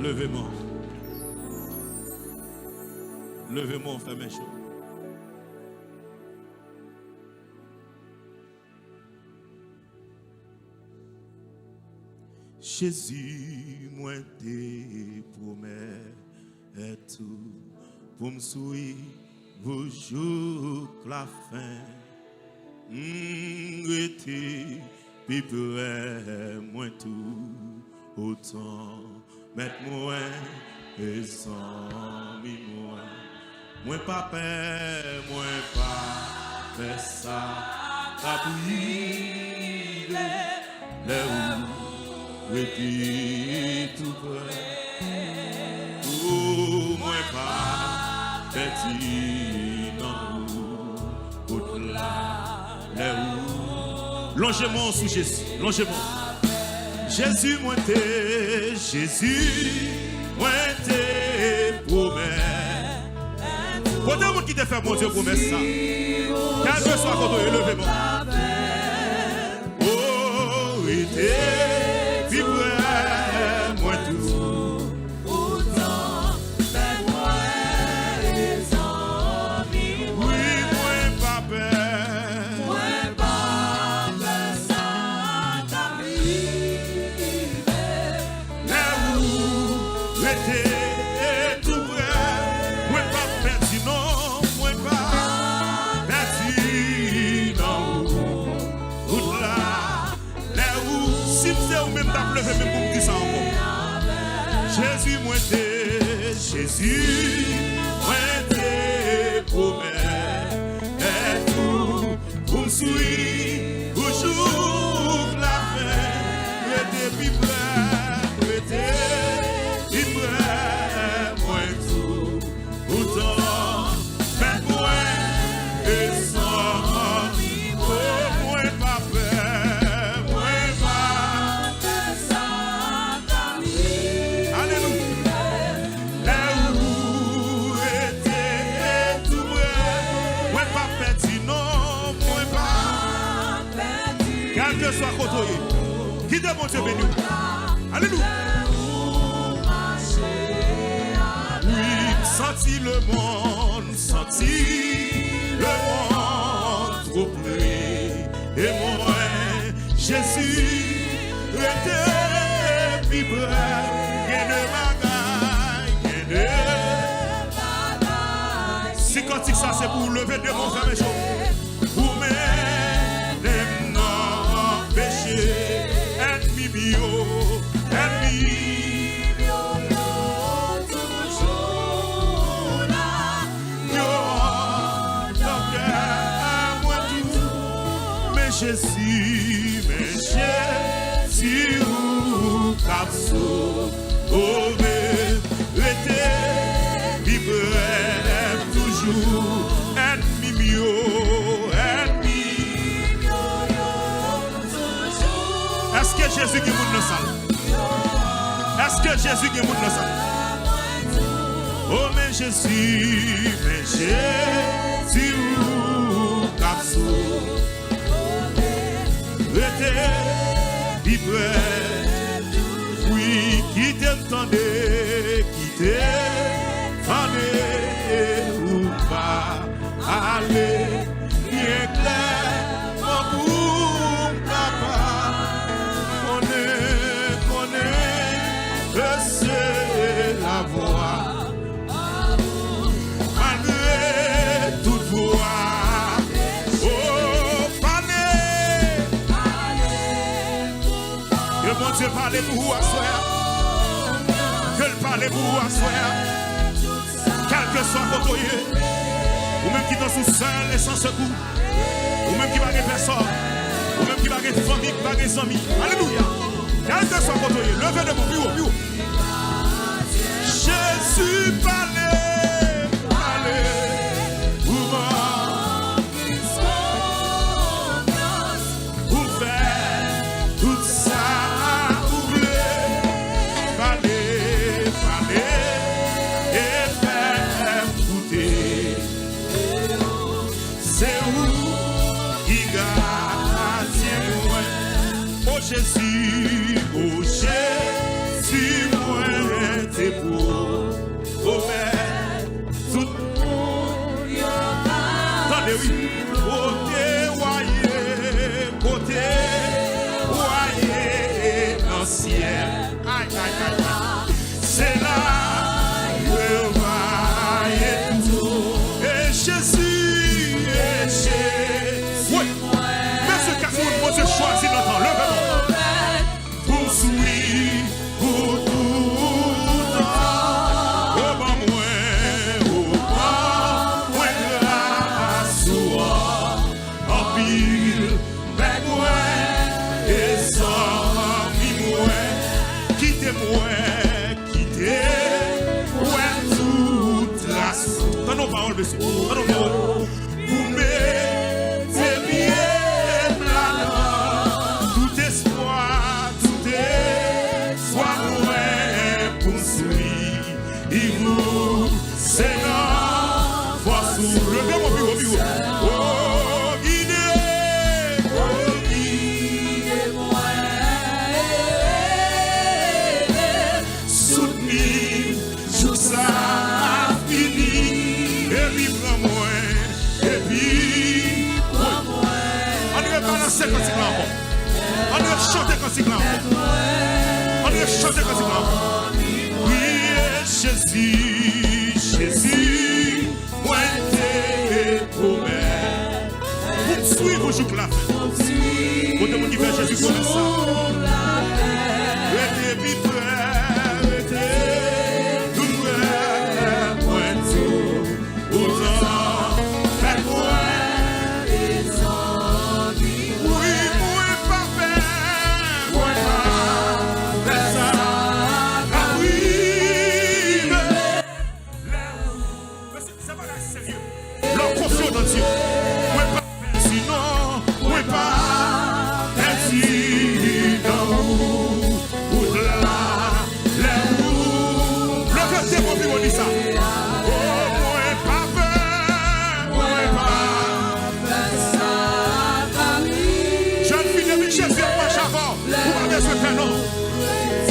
Levez-moi. Levez-moi, frère mes choses. Jésus, moi te promets et tout pour me suivre jour la fin. Rete puis près moi tout autant mettre moi et sans moi pas peur, moi pas faire ça. Appuyer les où rete tout près. Oh, moi pas petit non au-delà les où. Longez-moi sous Jésus, longez-moi. Jésus moi t'es, Jésus moi t'es promets. Quand qui te fait mon Dieu promesse ça. Quel que soit quand on est levé moi. Oh, était puis près moi tout. Autant fais-moi les amis. Oui, moi pas peur. Moi pas peur ça t'arrive. Là où était tout près. Moi pas perdu non, moi pas perdu non. Au-delà, là où si c'est ou même t'as pleuré même pour me dire ça encore. Jésus moi t'es, Jésus moi t'es promets. Et tout pour me suivre toujours la fin. Rete puis près, rete puis près, moi tout autant mais moi et sans moi pas peur, moi pas peur ça t'arrive. alléluia. Là où était tout près, moi pas perdu non, moi pas perdu. quel que soit côté, qui de mon Dieu béni. Alléluia. Oui, senti le monde trop pris. Et moi, Jésus, était plus près. Gain de bagaille, gain de bagaille. Si quand ça c'est pour lever de mon frère, mes choses. Pour m'aider, non, péché, ennemi bio, ennemi. Jésus, mais Jésus, ou capsule, oh, rete, vibre toujours, ennemi mio, ennemi. Est-ce que Jésus qui monte dans la salle? Est-ce que Jésus qui monte dans la salle? Oh, mais Jésus, ou capsule. Rete, vibre, oui, qui t'entendait, ou pas aller, bien clair, pour papa, connaît, c'est la voix, malgré toute voix. Mon Dieu parle pour vous à soi. Que le parle pour vous à soi. Quel que soit votre lieu. Ou même qui sont sous seul et sans secours. Ou même qui va avoir personne. Ou même qui va avoir famille, qui va avoir des amis. Alléluia. Quel que soit votre lieu. Levez de mon bureau. Jésus parlait. Pour moi. Pour faire tout ça. Jésus, oh Jésus. Aïe, aïe, aïe. C'est là que va et tout. Et Jésus, et Jésus. Oui. Monsieur Casson, moi je choisis notre levez-moi. Pour sourire, pour tout temps. Au bas moi, grâce en pile, avec moi, et sans moi, quittez-moi, quittez-moi toute trace. Dans nos paroles, monsieur, dans nos paroles. Vous mettez bien là, tout espoir, moi pour sourire, il vous, Seigneur, force ou levez-moi, puis oh, guidez-moi, soutenez, joue ça fini, et puis prends-moi, et puis prends-moi. On va balancer quand c'est là. On va chanter quand c'est là. On va chanter quand c'est là. Oui, Jésus, Jésus, moi t'es promets. Vous me suivez au jour de la fin. Vous demandez qui fait Jésus comme ça. Restez puis frère, restez tout frère, moi tout, autant, faites-moi.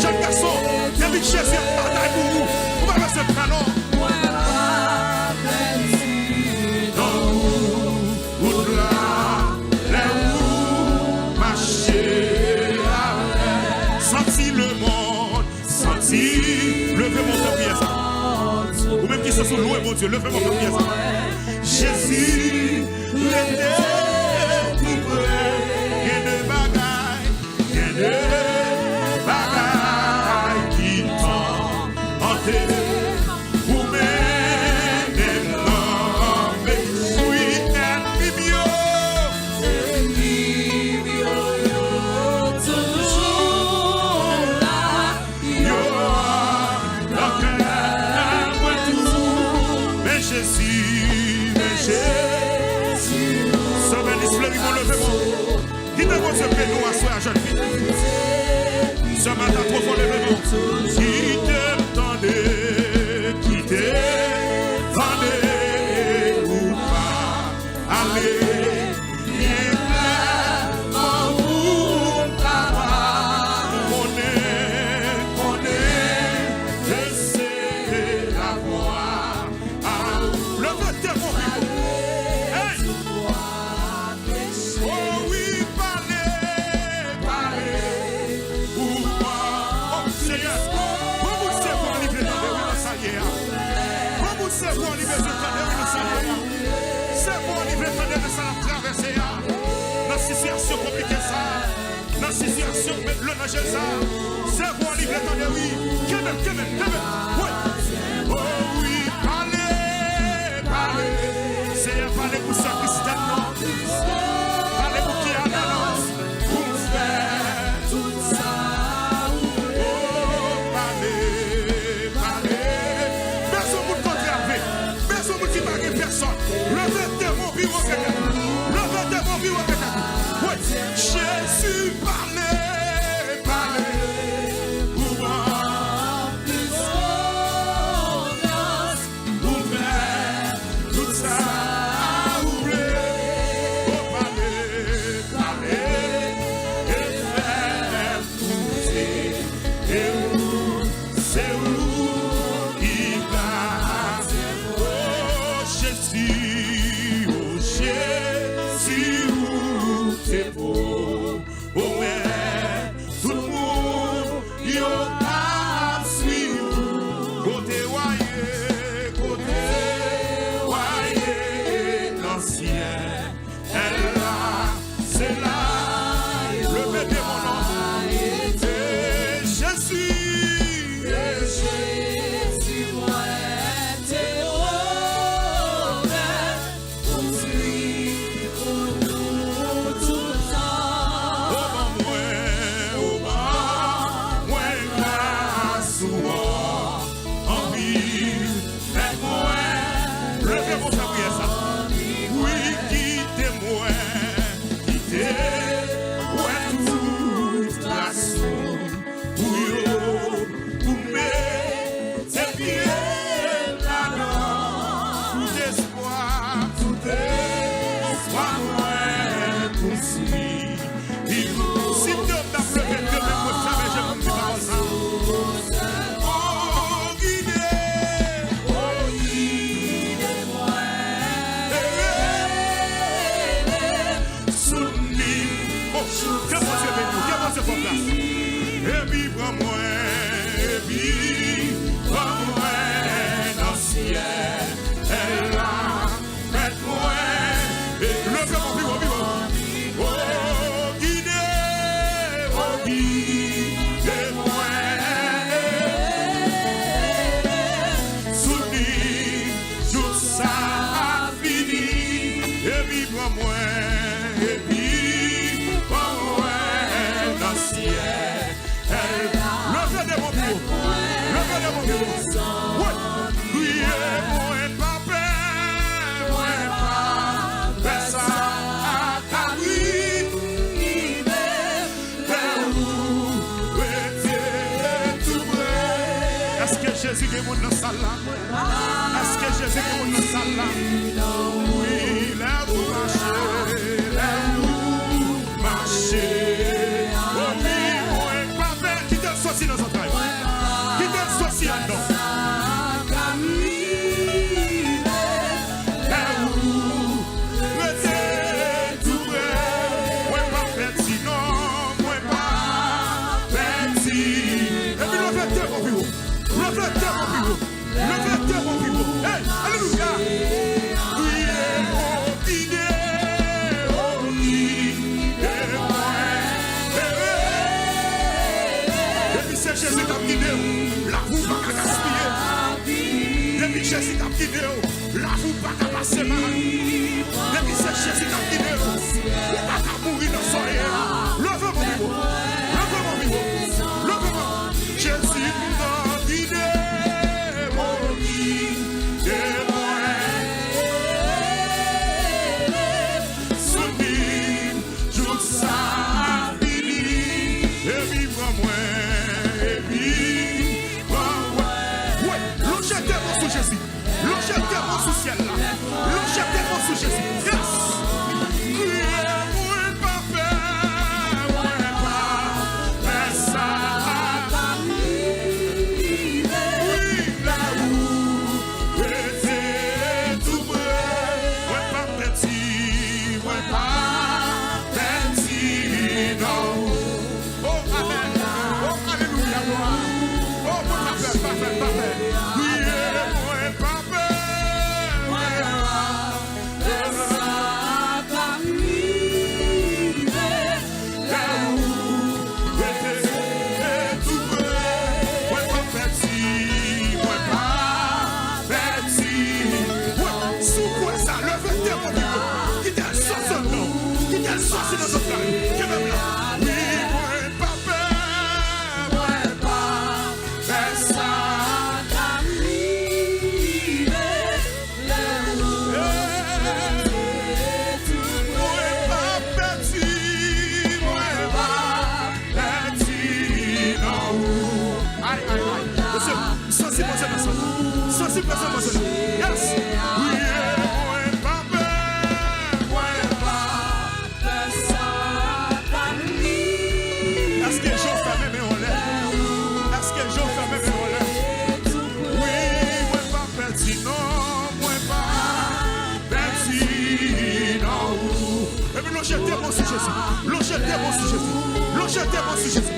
Jeune garçon, depuis Jésus a bataille pour vous, vous m'avez ce prénom. Dans vous, là où marcher avec. Senti le monde, senti, levez mon prière ça. Ou même qui se sont loués, mon Dieu, levez mon prière ça. Jésus, l'éternel, tout près, et de bagaille, et de vous m'aimez, oui, toujours là, mais Jésus, ça va l'esprit, mon levez-moi. Qui te pose le nous à soi, jeune fille? Ce matin, trop fort levez-moi. Qui te tendait, qui te tendait ou pas, allez, bien clairement vous connaît, laissez la voix. Levez-toi, mon vieux. Hey! Oh oui, parlez, ou pas. Oh Seigneur, vous savez pour livrer dans le salier. Vous savez pour livrer dans le salier. C'est pour livrer dans le salier traverser. Dans la situation compliquée ça. Dans la situation le nage ça. C'est pour livrer dans le oui. Oui. Oh oui, parlez. Seigneur, parlez pour ça Christ non. Parlez pour qui a l'annonce. Pour faire tout ça. Oh, parlez. Personne pour te contraver. Personne pour qui marque personne. Levez-toi mon bureau quelqu'un. Levez-toi mon bureau quelqu'un. Oui, Jésus, parlez. Pour moi. Jésus qui est mon salle là? Est-ce que Jésus qui est mon salle là? Oui, lève-vous marcher. Oh oui, moi, papa, qui t'a sorti dans son travail? Qui t'a sorti en dedans? Levez-toi, mon bureau. Hey, alléluia. Oui, depuis c'est Jésus qui a guidé, la roue va gaspiller. Depuis Jésus qui a guidé, la roue va passer mal. Depuis c'est Jésus qui a guidé, on va mourir dans son rien. Levez mon bureau. Levez mon bureau. Levez mon. Jésus m'a guidé. Logez-moi sous ciel là. Logez-moi sous Jésus. Yes. Criez-moi papa. Ça. Oui, là où c'est tout vrai. Ouais, pas petit. Ouais, pas petit. Non. Oh, amen. Oh, alléluia. Oh, parfait, parfait, parfait. Yes. Est-ce que j'en fais même en l'air? Est-ce que j'en fais même en l'air? Oui, moi pas petit, non, moi pas petit, non. Et puis logez-moi sur Jésus. Logez-moi sur Jésus. Logez-moi sur Jésus.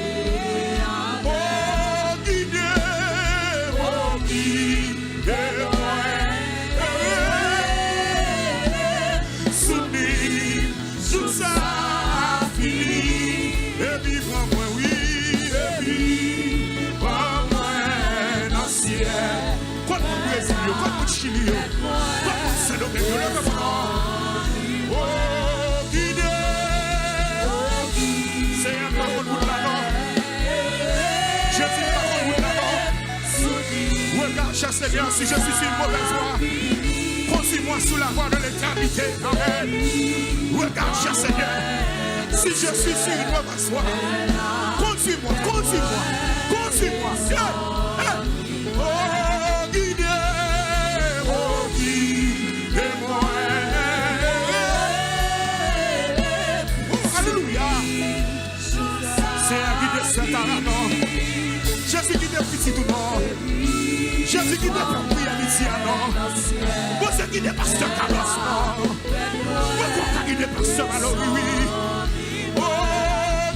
Seigneur, si je suis sur une mauvaise voie, conduis-moi sous la voie de l'éternité. Amen. Regarde, cher Seigneur, si je suis sur une mauvaise voie, conduis-moi, conduis-moi, conduis-moi. Yeah. Oh, guidez-moi. Oh, alléluia. C'est un guide de Saint-Aranon. Jésus qui est petit tout nord. Jésus qui n'est pas pris à midi à non. Vous êtes qui n'est pas pasteur Carlos non. Vous êtes qui n'est pas pasteur alors oui. Oh,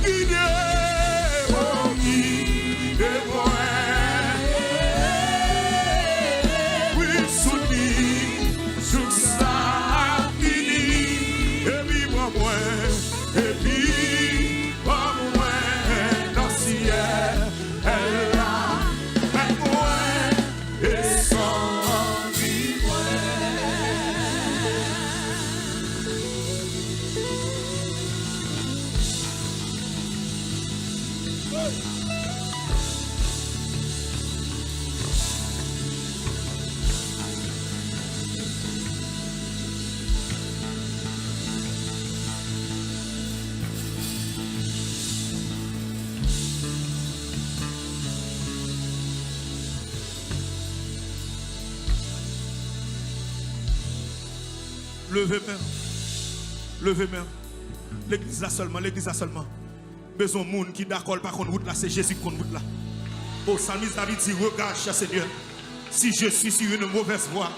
guidez-moi. Oui, soumis, sous ça fini. Et puis moi, et puis moi, dans le ciel. Levez main. Levez main. L'église là seulement, l'église là seulement. Besoin de monde qui d'accord par contre route là, c'est Jésus qui compte route là. Oh, Salmis David dit, regarde, cher Seigneur, si je suis sur une mauvaise voie,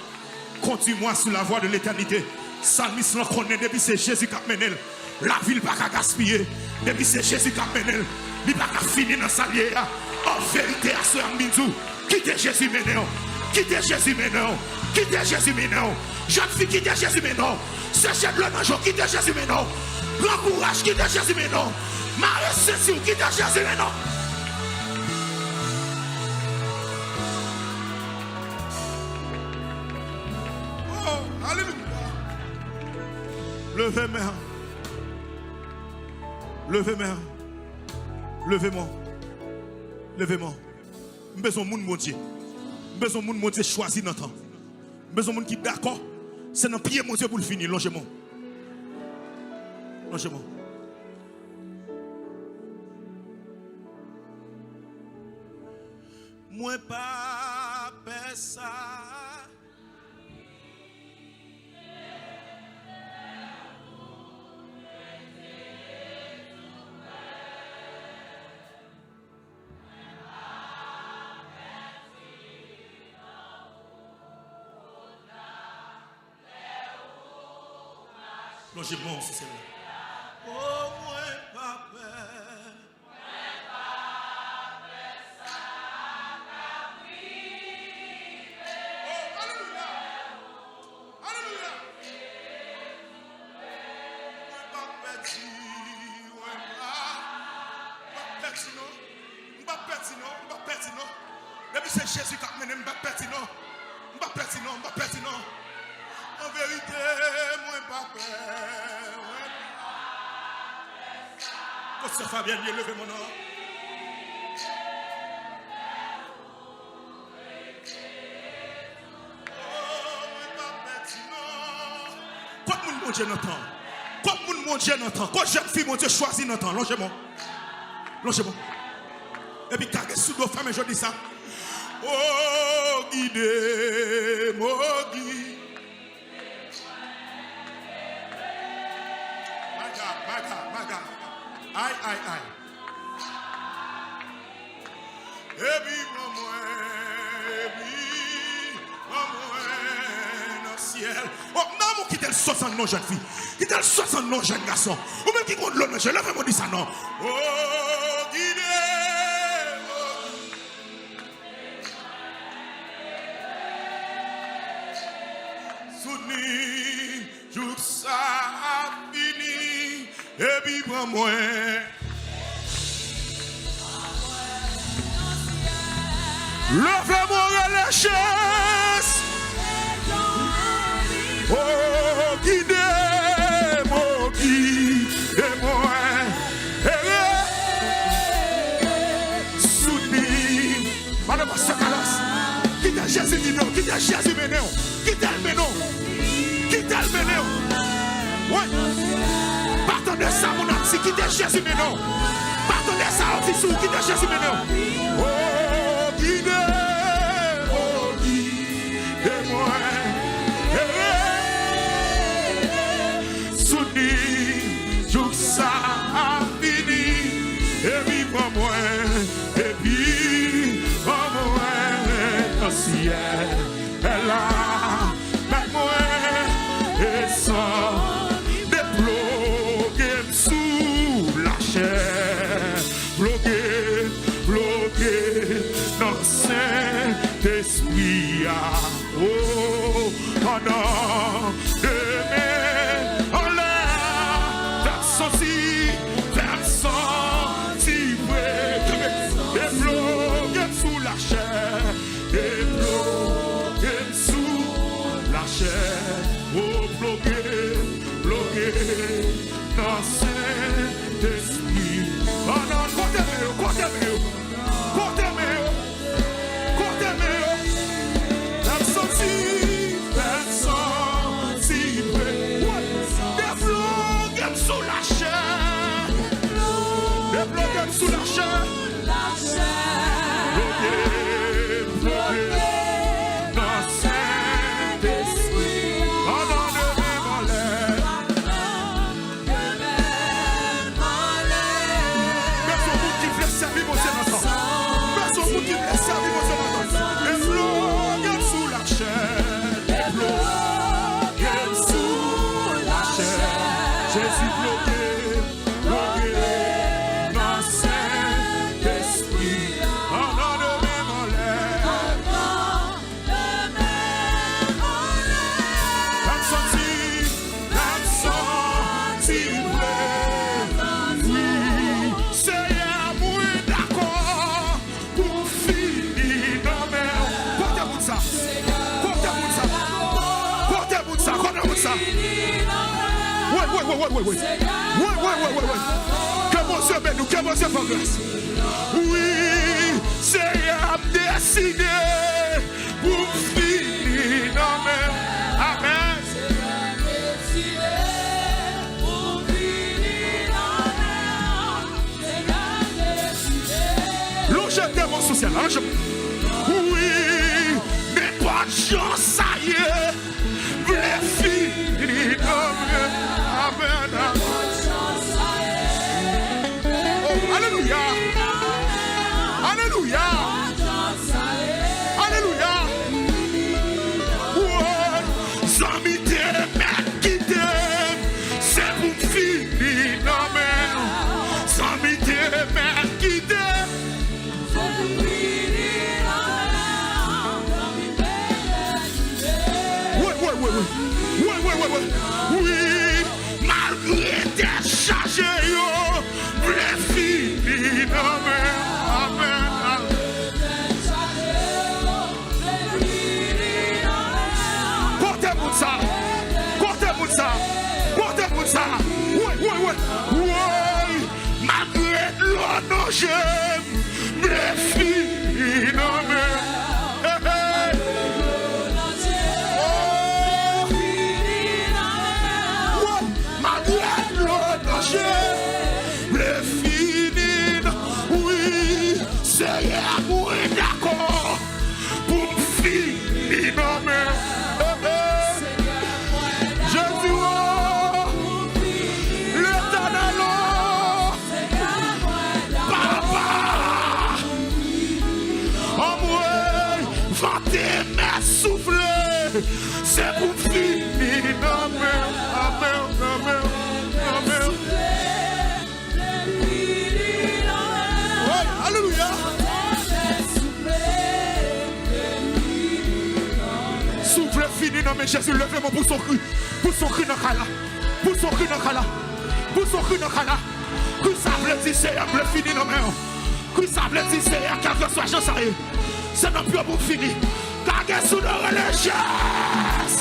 conduis-moi sur la voie de l'éternité. Salmis l'en connaît, depuis c'est Jésus qui a mené. La ville pas qu'à gaspiller. Depuis c'est Jésus qui a mené. Il pas qu'à finir dans sa liée. En vérité, à ce Amindou, quittez Jésus maintenant. Quittez Jésus maintenant. Quittez Jésus maintenant. Jeune fille, quittez Jésus maintenant. Sachez de l'ange, quittez Jésus maintenant. Grand courage, quittez Jésus maintenant. Marie Cécile, quittez Jésus maintenant. Oh, alléluia. Levez main. Levez main. Levez-moi. Levez-moi. Nous besoin de monde, mon Dieu. Nous besoin de monde, mon Dieu, choisi notre temps. Nous besoin de monde qui est d'accord. C'est dans le pied, mon Dieu, pour le finir. Longez-moi. Longez-moi. Moi, pas ça. Longez-moi, c'est celle-là. Oh, moi, pas peur. Depuis c'est Jésus qui a mené, je ne suis pas pertinent. En vérité, moi pas peur. Que ce Fabien, levez mon nom. Quoi de monde, mon Dieu, n'entend? Quoi de monde, mon Dieu, n'entend? Quoi de jeune fille, mon Dieu, choisit, n'entend? Longez-moi. Longez-moi. Et puis, quand sous dos femmes, je dis ça. Oh, guidez, mon guide. My God. Aïe. Et puis, maman, dans le ciel. Oh, non, qui t'a le 60 non, jeune fille. Qui t'a le 60 non, jeune garçon. Ou même qui compte l'homme, je lève mon dit ça, non. Oh, guidez. Soutenir, jour ça a fini. Et puis, prends-moi. Levez-moi la chaise. Oh, guidez-moi. Soutenir. Madame Sakalas. Quitte Jésus dit non. Quitte Jésus maintenant. Quitte le maintenant. Ouais. Partons de ça, mon ami. Quitte Jésus maintenant. Partons de ça, officier. Quitte Jésus maintenant. Oh, guidez-moi. Soutenir, jour ça a fini. Et puis, moi, et puis, moi, au ciel, elle a, moi, et sans débloquer sous la chair, bloqué dans le Saint-Esprit. Oh, pendant demain, en l'air, personne si vrai, débloqué sous la chair, débloqué sous la chair, oh, bloqué dans Saint-Esprit. Oh non, comptez-moi. Personne si vrai. Débloqué sous la chair. Débloqué sous la chair. Bloqué. Oui. Que mon Dieu bénisse nous, que mon Dieu fasse grâce. Oui, Seigneur, décidé pour finir. Amen. Longez mon social, oui, mais pas de chance, ça y est, les filles, amen. Oh, alléluia, alléluia, alléluia. Ouais, zami t'aime, qui t'aime, c'est pour finir, amen. Zami t'aime, qui t'aime. Oui, malgré tes charges, les filles, amen. Portez-moi ça. Oui, malgré l'honneur, j'aime les filles, amen. Les finir, oui, c'est moi d'accord pour finir, mais je dois l'éternel, papa, en moi, vanter mes souffles, c'est pour finir, amen. Alléluia. Souffle fini, non mais Jésus, levez-moi pour son cri dans Kala. Pour son cri dans Kala. Qui savent dire c'est un bleu fini, non mais. Qui savent dire c'est un quel que soit j'en sais. C'est non plus pour finir. Car qu'est-ce que nous religieuse.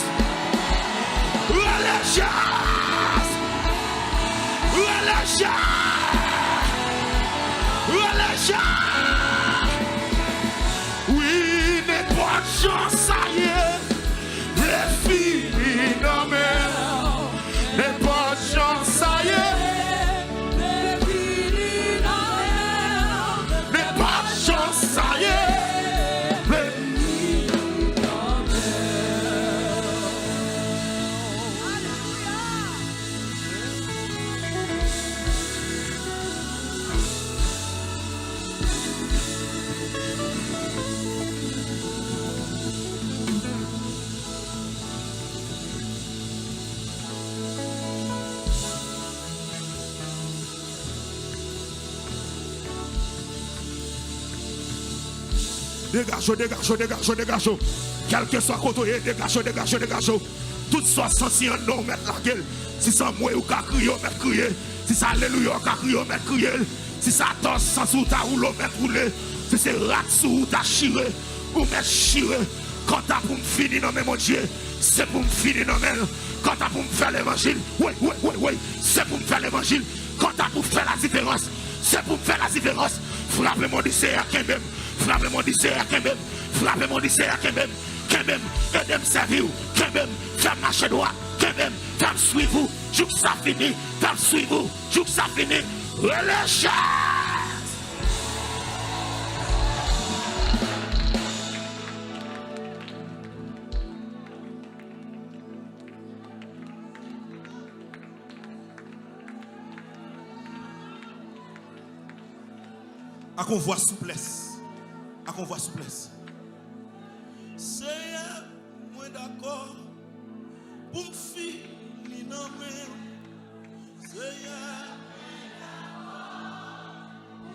Oui, n'est pas de chance, ça y est, les filles, non mais, n'est pas de chance, ça y est, n'est pas de chance, ça y est, Dégage. Quel que soit côté, dégage. Tout soit censé en nom, mettre la gueule. Si ça moi ou qu'à crier, mettre crier. Si ça alléluia, qu'à crier, mettre crier. Si ça torse sans ou ta roule, mettre rouler. Si c'est rat sous ou ta chiré, ou mettre chiré. Quand t'as pour me finir dans mon Dieu, c'est pour me finir dans mes. Quand t'as pour me faire l'évangile, oui, c'est pour me faire l'évangile. Quand t'as pour faire la différence, c'est pour me faire la différence. Frappez-moi du CR quand même. Frappez-moi du CR quand même. Aidez-moi servir, quand même. Fais marcher droit, quand même. Fais me suivre vous, joue que ça finit. Fais me suivre vous, joue que ça finit. Relâchez! À qu'on voit souplesse. Seigneur, moi d'accord. Pour me finir dans mes. Seigneur,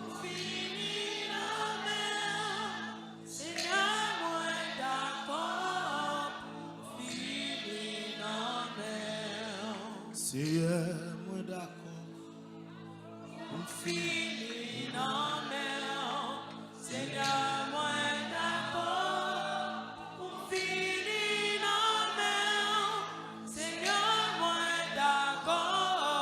pour finir dans mes. Seigneur, moi d'accord. Pour finir dans mes. Seigneur, moi d'accord. Pour finir dans mes. Seigneur, moi d'accord, pour finir dans mes. Seigneur, moi d'accord,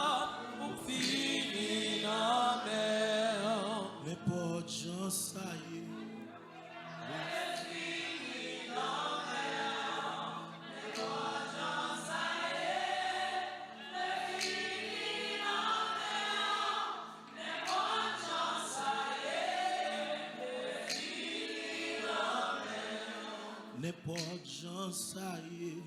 N'importe gens ça y est.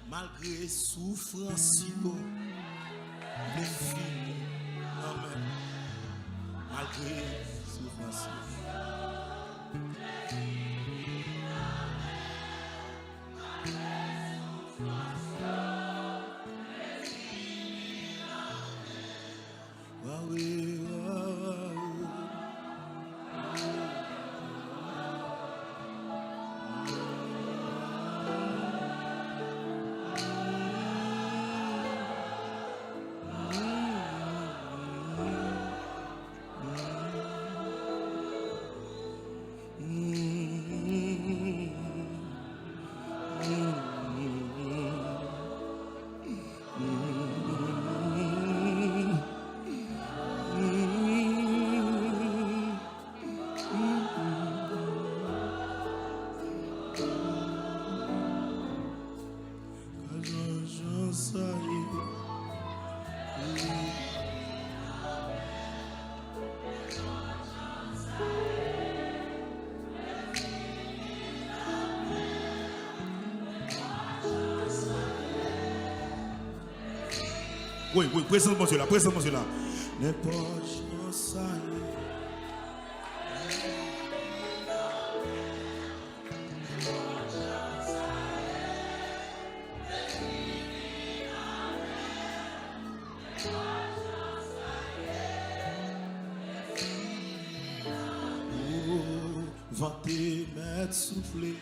Malgré souffrance, le fini. Amen. Malgré souffrance. Oui, oui, présente monsieur là, présente monsieur là. N'importe gens ça y est. Vanter, mettre, souffler.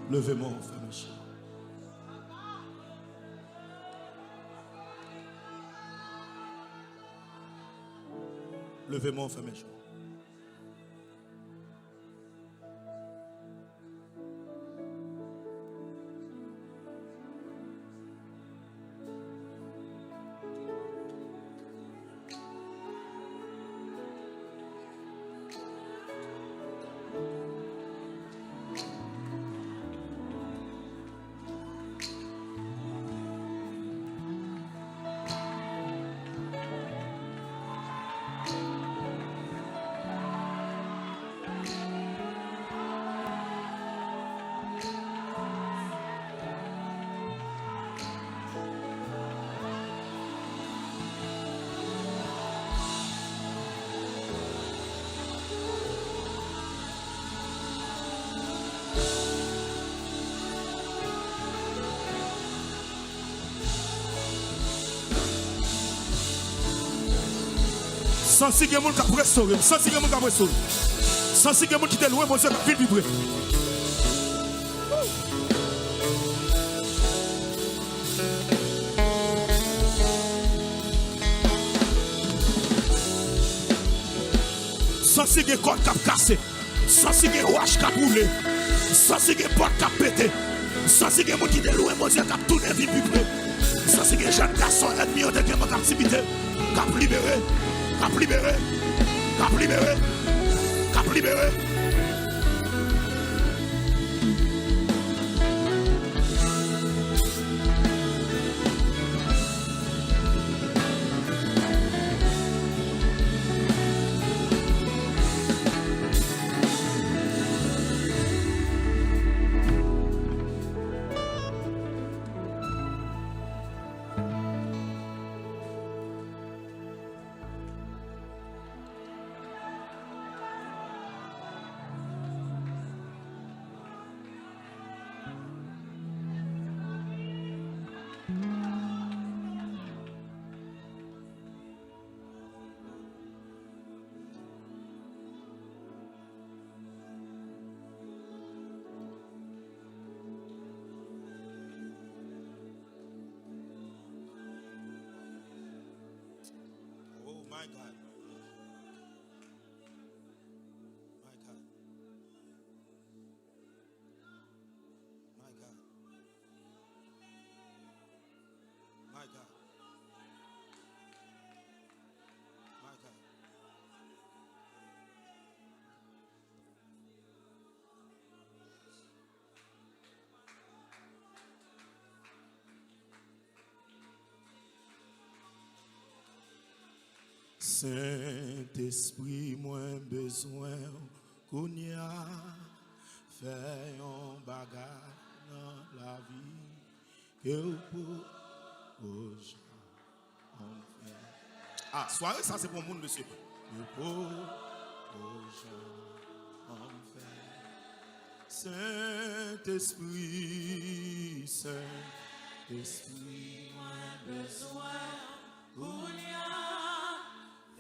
Levez-moi, frère Michel. Levez-moi, frère Michel. Sans si quelqu'un qui a restauré, sans si quelqu'un qui a restauré, sans si quelqu'un qui était loin, mon Dieu, qui a vibré. Sans si quelqu'un qui a cassé, sans si quelqu'un qui a roulé, sans si quelqu'un qui a pété, sans si quelqu'un qui était loin, mon Dieu, qui a tourné vibré. Sans si quelqu'un jeune garçon, ennemi de quelqu'un qui a captivité, qui a libéré. Cap libéré, cap libéré, cap libéré. My God. Saint-Esprit, moins besoin qu'on y a fait un bagage dans la vie que pour aujourd'hui. Ah, soirée, ça c'est pour le monde, monsieur. Que pour aujourd'hui. Saint-Esprit, Saint-Esprit, moins besoin qu'on y a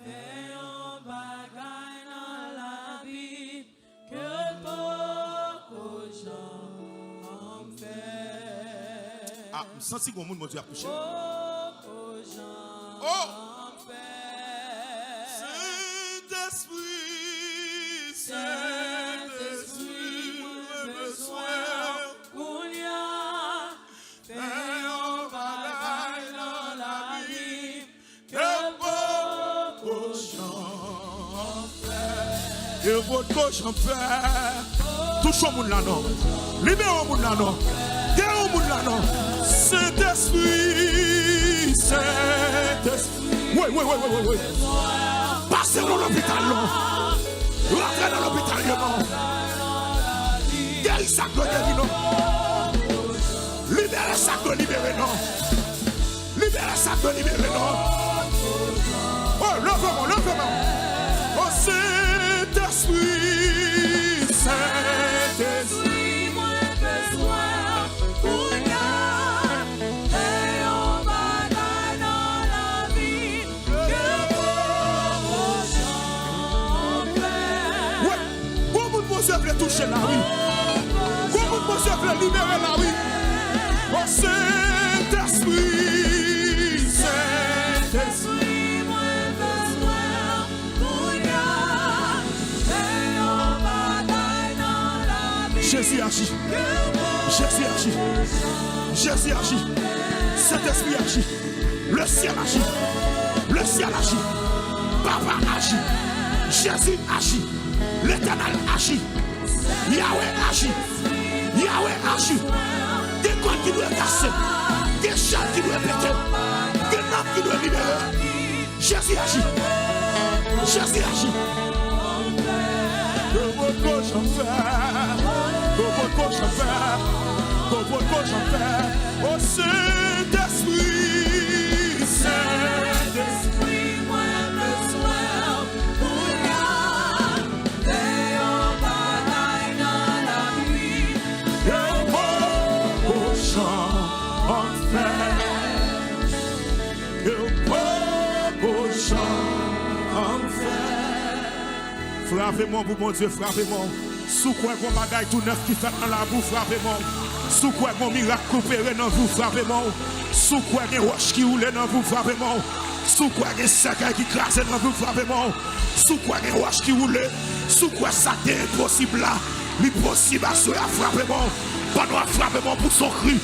fait un bagage dans la vie que beaucoup de gens ont fait. Ah, je sens que mon monde m'a touché. Beaucoup de gens Oh! ont fait. Saint-Esprit, Saint-Esprit, moins besoin qu'on y a fait un bagage dans la vie que beaucoup de gens ont fait. que votre cochon fait. Touche au monde là, non. Libère au monde là, non. Guerre au monde là, non. Saint-Esprit, Saint-Esprit. Oui. Passez dans l'hôpital, non. Rentrez dans l'hôpital, non. Guéris ça de guérir, non. Libérez ça de libérer, non. Libérez ça de libérer, non. Oh, levez-moi. Oh, Saint-Esprit, Saint-Esprit. Moins besoin qu'on y a fait un bagage dans la vie que beaucoup de gens ont fait. Ouais, beaucoup de monsieur veulent toucher la vie. Beaucoup de monsieur veulent libérer la vie. Oh, Saint-Esprit, Saint-Esprit. Moins besoin qu'on y a fait un bagage dans la vie Jésus agit. Jésus agit. Saint-Esprit agit. Le ciel agit. Papa agit. Jésus agit. L'Éternel agit. Yahweh agit. Des cordes qui doivent casser. Des chats qui doivent péter. Des nappes qui doivent libérer. Jésus agit. Que votre cochon fait. Oh, Saint-Esprit, Saint-Esprit, moins besoin qu'on y a fait un bagage dans la vie que votre cochon fait. Frappez-moi, vous, mon Dieu, frappez-moi. Sous quoi mon bagaille tout neuf qui fait dans la boue, frappez-moi. Sous quoi mon miracle coopéré dans vous, frappez-moi. Sous quoi les roches qui roulent dans vous, frappez-moi. Sous quoi les sacs qui crasent dans vous, frappez-moi. Sous quoi les roches qui roulent. Sous quoi ça est impossible là. L'impossible à soi, frappez-moi. Pendant frappez-moi pour son cru.